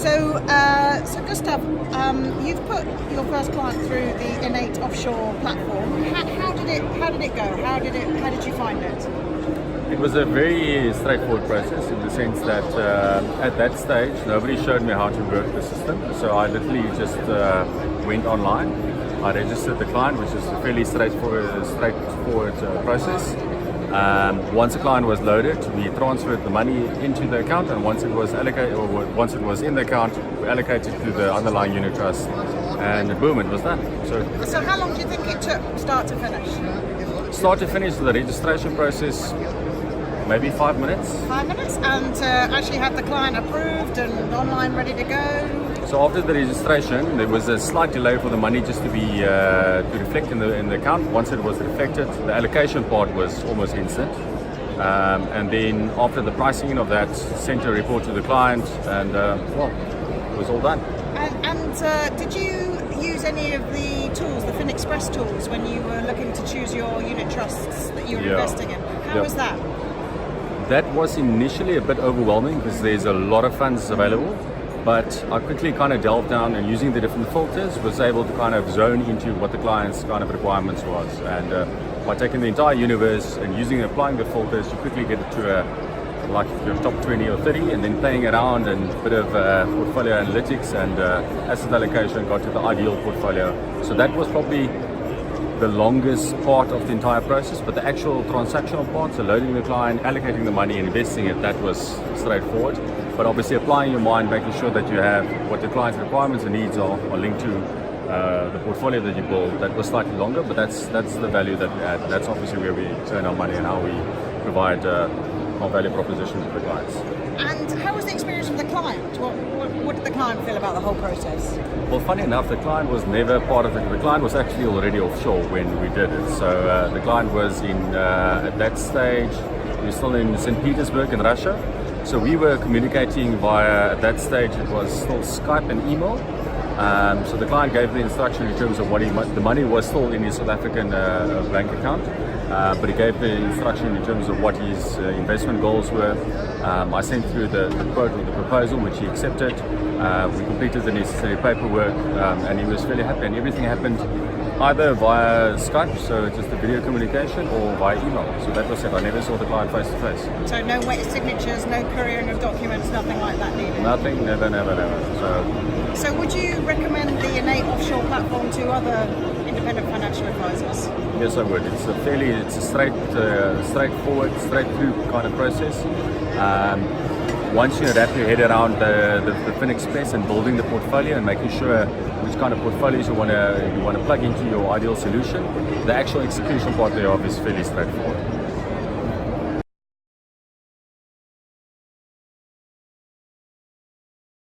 So Gustav, you've put your first client through the INN8 Offshore Platform. How did it go? How did you find it? It was a very straightforward process in the sense that at that stage nobody showed me how to work the system. So I literally just went online. I registered the client, which is a fairly straightforward process. Once the client was loaded, we transferred the money into the account, and once it was allocated, or once it was in the account, we allocated to the underlying unit trust, and boom, it was done. So how long do you think it took, start to finish? Start to finish, the registration process, maybe 5 minutes. 5 minutes, and actually have the client approved and online ready to go. So after the registration, there was a slight delay for the money just to be to reflect in the account. Once it was reflected, the allocation part was almost instant. And then after the pricing of that, sent a report to the client, and it was all done. And did you use any of the tools, the FinExpress tools, when you were looking to choose your unit trusts that you were investing in? How was that? That was initially a bit overwhelming because there's a lot of funds available. But I quickly kind of delved down, and using the different filters was able to kind of zone into what the client's kind of requirements was. And by taking the entire universe and applying the filters, you quickly get it to like your top 20 or 30, and then playing around and a bit of portfolio analytics and asset allocation got to the ideal portfolio. So that was probably the longest part of the entire process, but the actual transactional part, so loading the client, allocating the money and investing it, that was straightforward. But obviously applying your mind, making sure that you have what the client's requirements and needs are linked to the portfolio that you build, that was slightly longer, but that's the value that we add. That's obviously where we earn our money and how we provide our value proposition to the clients. And how was the experience with the client? What did the client feel about the whole process? Well, funny enough, the client was never part of it. The client was actually already offshore when we did it. So the client was at that stage, he was still in St. Petersburg in Russia. So we were communicating via, at that stage, it was still Skype and email. So the client gave the instruction in terms of what the money was still in his South African bank account. But he gave the instruction in terms of what his investment goals were. I sent through the quote or the proposal, which he accepted. We completed the necessary paperwork, and he was fairly happy. And everything happened either via Skype, so just a video communication, or via email. So that was it. I never saw the client face to face. So no wet signatures, no couriering of documents, nothing like that needed? Nothing, never. So would you recommend the INN8 Offshore Platform to other independent financial advisors? Yes, I would. It's a straightforward, straight through kind of process. Once you wrap your head around the FinExpress and building the portfolio and making sure which kind of portfolios you want to plug into your ideal solution, the actual execution part thereof is fairly straightforward.